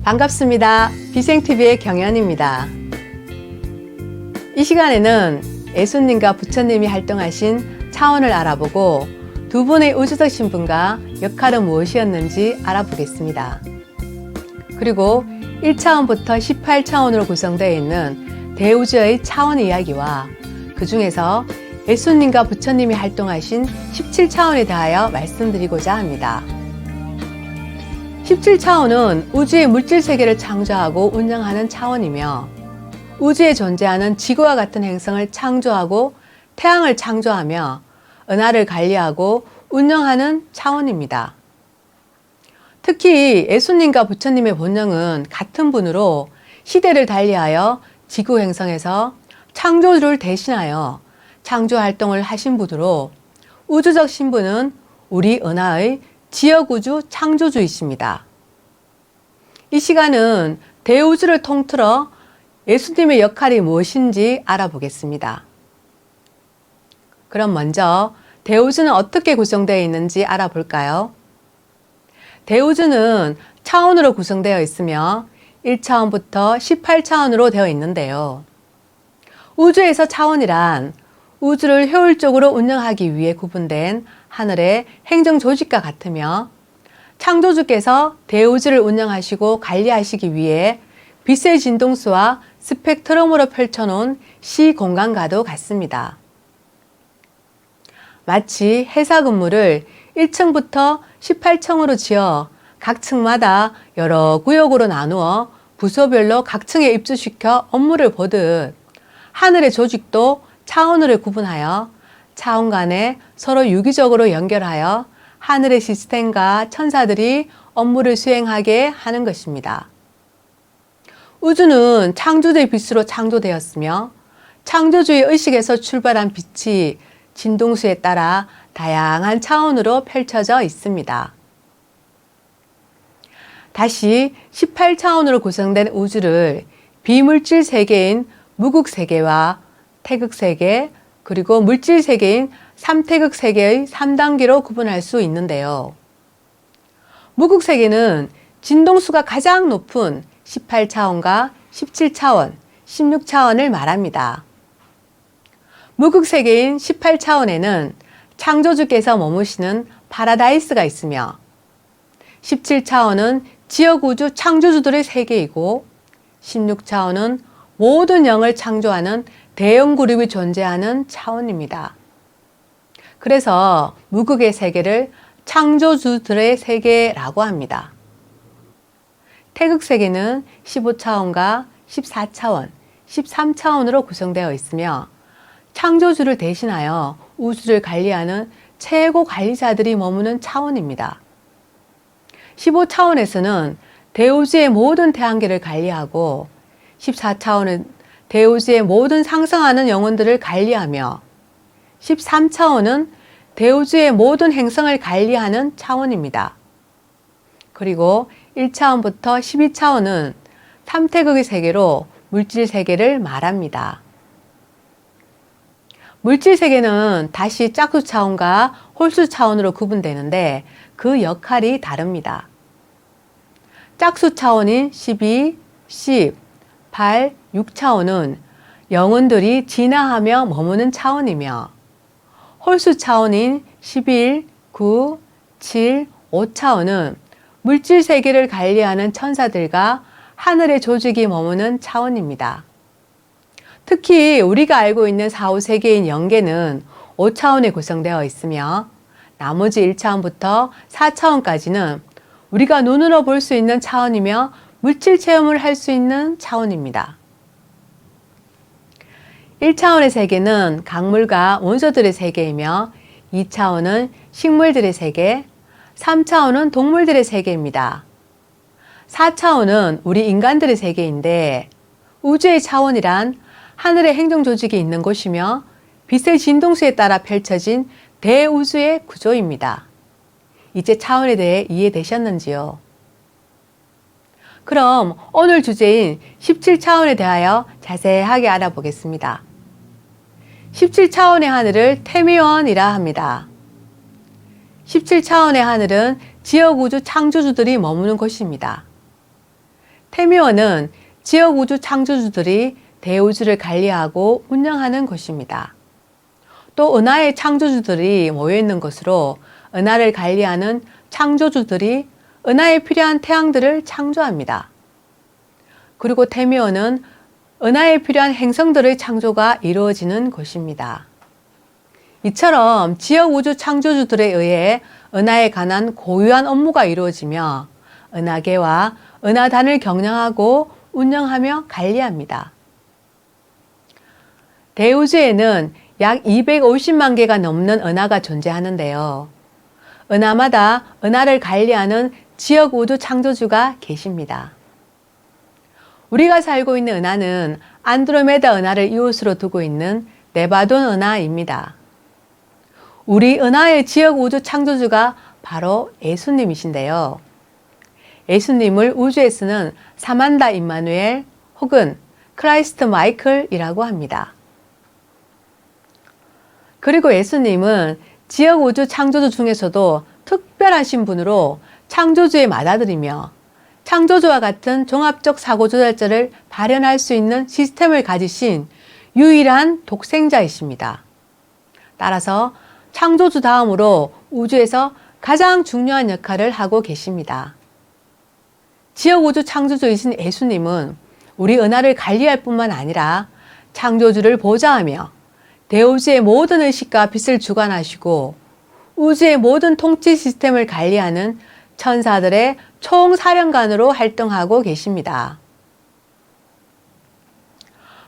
반갑습니다. 비생TV의 경연입니다. 이 시간에는 예수님과 부처님이 활동하신 차원을 알아보고 두 분의 우주적 신분과 역할은 무엇이었는지 알아보겠습니다. 그리고 1차원부터 18차원으로 구성되어 있는 대우주의 차원 이야기와 그 중에서 예수님과 부처님이 활동하신 17차원에 대하여 말씀드리고자 합니다. 17차원은 우주의 물질 세계를 창조하고 운영하는 차원이며 우주에 존재하는 지구와 같은 행성을 창조하고 태양을 창조하며 은하를 관리하고 운영하는 차원입니다. 특히 예수님과 부처님의 본영은 같은 분으로 시대를 달리하여 지구 행성에서 창조주를 대신하여 창조 활동을 하신 분으로 우주적 신분은 우리 은하의 지역우주 창조주이십니다. 이 시간은 대우주를 통틀어 예수님의 역할이 무엇인지 알아보겠습니다. 그럼 먼저 대우주는 어떻게 구성되어 있는지 알아볼까요? 대우주는 차원으로 구성되어 있으며 1차원부터 18차원으로 되어 있는데요. 우주에서 차원이란 우주를 효율적으로 운영하기 위해 구분된 하늘의 행정 조직과 같으며 창조주께서 대우주를 운영하시고 관리하시기 위해 빛의 진동수와 스펙트럼으로 펼쳐놓은 시공간과도 같습니다. 마치 회사 건물을 1층부터 18층으로 지어 각 층마다 여러 구역으로 나누어 부서별로 각 층에 입주시켜 업무를 보듯 하늘의 조직도 차원으로 구분하여 차원 간에 서로 유기적으로 연결하여 하늘의 시스템과 천사들이 업무를 수행하게 하는 것입니다. 우주는 창조주의 빛으로 창조되었으며 창조주의 의식에서 출발한 빛이 진동수에 따라 다양한 차원으로 펼쳐져 있습니다. 다시 18차원으로 구성된 우주를 비물질 세계인 무극세계와 태극세계 그리고 물질세계인 삼태극세계의 3단계로 구분할 수 있는데요. 무극세계는 진동수가 가장 높은 18차원과 17차원, 16차원을 말합니다. 무극세계인 18차원에는 창조주께서 머무시는 파라다이스가 있으며 17차원은 지역우주 창조주들의 세계이고 16차원은 모든 영을 창조하는 대형 그룹이 존재하는 차원입니다. 그래서 무극의 세계를 창조주들의 세계라고 합니다. 태극세계는 15차원과 14차원, 13차원으로 구성되어 있으며 창조주를 대신하여 우주를 관리하는 최고 관리자들이 머무는 차원입니다. 15차원에서는 대우주의 모든 태양계를 관리하고 14차원은 대우주의 모든 상승하는 영혼들을 관리하며 13차원은 대우주의 모든 행성을 관리하는 차원입니다. 그리고 1차원부터 12차원은 삼태극의 세계로 물질 세계를 말합니다. 물질 세계는 다시 짝수 차원과 홀수 차원으로 구분되는데 그 역할이 다릅니다. 짝수 차원인 12, 10, 8, 6차원은 영혼들이 진화하며 머무는 차원이며 홀수 차원인 11, 9, 7, 5차원은 물질 세계를 관리하는 천사들과 하늘의 조직이 머무는 차원입니다. 특히 우리가 알고 있는 4, 5세계인 영계는 5차원에 구성되어 있으며 나머지 1차원부터 4차원까지는 우리가 눈으로 볼 수 있는 차원이며 물질 체험을 할 수 있는 차원입니다. 1차원의 세계는 강물과 원소들의 세계이며 2차원은 식물들의 세계, 3차원은 동물들의 세계입니다. 4차원은 우리 인간들의 세계인데 우주의 차원이란 하늘의 행정 조직이 있는 곳이며 빛의 진동수에 따라 펼쳐진 대우주의 구조입니다. 이제 차원에 대해 이해되셨는지요? 그럼 오늘 주제인 17차원에 대하여 자세하게 알아보겠습니다. 17차원의 하늘을 태미원이라 합니다. 17차원의 하늘은 지역우주 창조주들이 머무는 곳입니다. 태미원은 지역 우주 창조주들이 대우주를 관리하고 운영하는 곳입니다. 또 은하의 창조주들이 모여있는 곳으로 은하를 관리하는 창조주들이 은하에 필요한 태양들을 창조합니다. 그리고 태미원은 은하에 필요한 행성들의 창조가 이루어지는 곳입니다. 이처럼 지역 우주 창조주들에 의해 은하에 관한 고유한 업무가 이루어지며 은하계와 은하단을 경영하고 운영하며 관리합니다. 대우주에는 약 250만 개가 넘는 은하가 존재하는데요. 은하마다 은하를 관리하는 지역 우주 창조주가 계십니다. 우리가 살고 있는 은하는 안드로메다 은하를 이웃으로 두고 있는 네바돈 은하입니다. 우리 은하의 지역 우주 창조주가 바로 예수님이신데요. 예수님을 우주에서는 사만다 임마누엘 혹은 크라이스트 마이클이라고 합니다. 그리고 예수님은 지역 우주 창조주 중에서도 특별하신 분으로 창조주에 맞아들이며 창조주와 같은 종합적 사고조절자를 발현할 수 있는 시스템을 가지신 유일한 독생자이십니다. 따라서 창조주 다음으로 우주에서 가장 중요한 역할을 하고 계십니다. 지역 우주 창조주이신 예수님은 우리 은하를 관리할 뿐만 아니라 창조주를 보좌하며 대우주의 모든 의식과 빛을 주관하시고 우주의 모든 통치 시스템을 관리하는 천사들의 총사령관으로 활동하고 계십니다.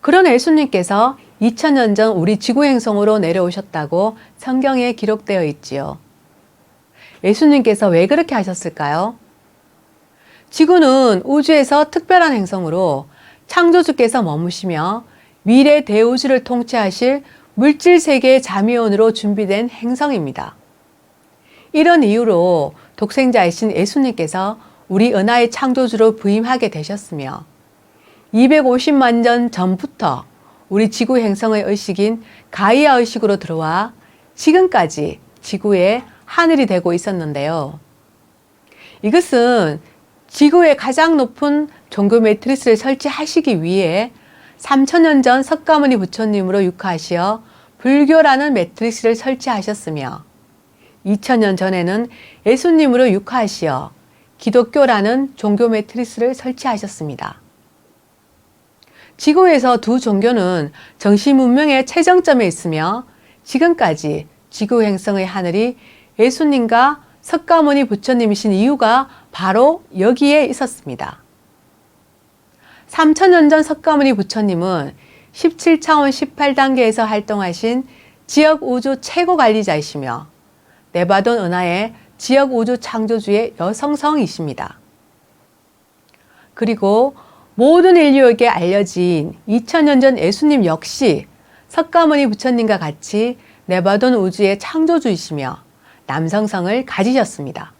그런 예수님께서 2000년 전 우리 지구 행성으로 내려오셨다고 성경에 기록되어 있지요. 예수님께서 왜 그렇게 하셨을까요? 지구는 우주에서 특별한 행성으로 창조주께서 머무시며 미래 대우주를 통치하실 물질 세계의 자미원으로 준비된 행성입니다. 이런 이유로 독생자이신 예수님께서 우리 은하의 창조주로 부임하게 되셨으며 250만 년 전부터 우리 지구 행성의 의식인 가이아 의식으로 들어와 지금까지 지구의 하늘이 되고 있었는데요. 이것은 지구의 가장 높은 종교 매트리스를 설치하시기 위해 3000년 전 석가모니 부처님으로 육화하시어 불교라는 매트리스를 설치하셨으며 2000년 전에는 예수님으로 육화하시어 기독교라는 종교 매트리스를 설치하셨습니다. 지구에서 두 종교는 정시 문명의 최정점에 있으며 지금까지 지구 행성의 하늘이 예수님과 석가모니 부처님이신 이유가 바로 여기에 있었습니다. 3000년 전 석가모니 부처님은 17차원 18단계에서 활동하신 지역 우주 최고 관리자이시며 네바돈 은하의 지역 우주 창조주의 여성성이십니다. 그리고 모든 인류에게 알려진 2000년 전 예수님 역시 석가모니 부처님과 같이 네바돈 우주의 창조주이시며 남성성을 가지셨습니다.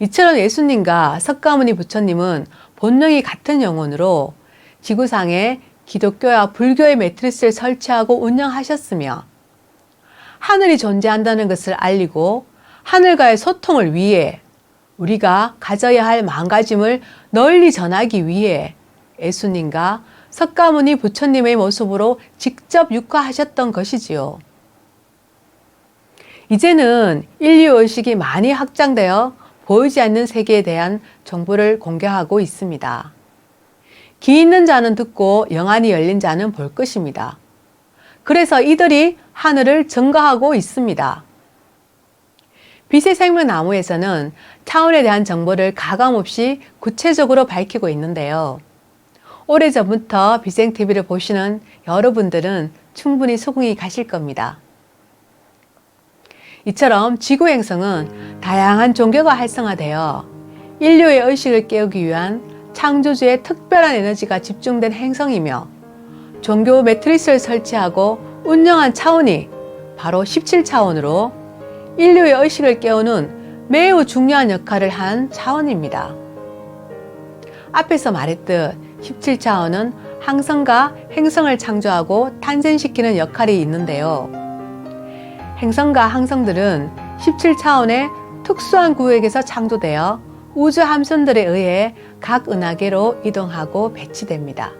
이처럼 예수님과 석가모니 부처님은 본능이 같은 영혼으로 지구상에 기독교와 불교의 매트리스를 설치하고 운영하셨으며 하늘이 존재한다는 것을 알리고 하늘과의 소통을 위해 우리가 가져야 할 마음가짐을 널리 전하기 위해 예수님과 석가모니 부처님의 모습으로 직접 육화하셨던 것이지요. 이제는 인류 의식이 많이 확장되어 보이지 않는 세계에 대한 정보를 공개하고 있습니다. 귀 있는 자는 듣고 영안이 열린 자는 볼 것입니다. 그래서 이들이 하늘을 증거하고 있습니다. 빛의 생명나무에서는 차원에 대한 정보를 가감없이 구체적으로 밝히고 있는데요. 오래전부터 비생TV를 보시는 여러분들은 충분히 수긍이 가실 겁니다. 이처럼 지구 행성은 다양한 종교가 활성화되어 인류의 의식을 깨우기 위한 창조주의 특별한 에너지가 집중된 행성이며 종교 매트리스를 설치하고 운영한 차원이 바로 17차원으로 인류의 의식을 깨우는 매우 중요한 역할을 한 차원입니다. 앞에서 말했듯 17차원은 항성과 행성을 창조하고 탄생시키는 역할이 있는데요. 행성과 항성들은 17차원의 특수한 구역에서 창조되어 우주 함선들에 의해 각 은하계로 이동하고 배치됩니다.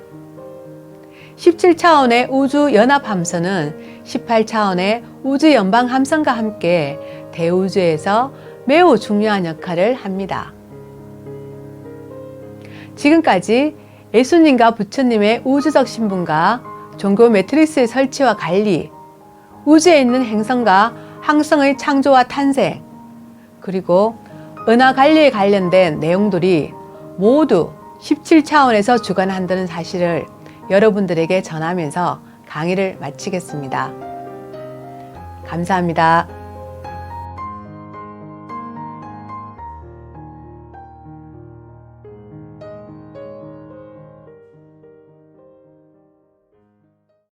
17차원의 우주 연합 함선은 18차원의 우주 연방 함선과 함께 대우주에서 매우 중요한 역할을 합니다. 지금까지 예수님과 부처님의 우주적 신분과 종교 매트릭스의 설치와 관리, 우주에 있는 행성과 항성의 창조와 탄생, 그리고 은하 관리에 관련된 내용들이 모두 17차원에서 주관한다는 사실을 여러분들에게 전하면서 강의를 마치겠습니다. 감사합니다.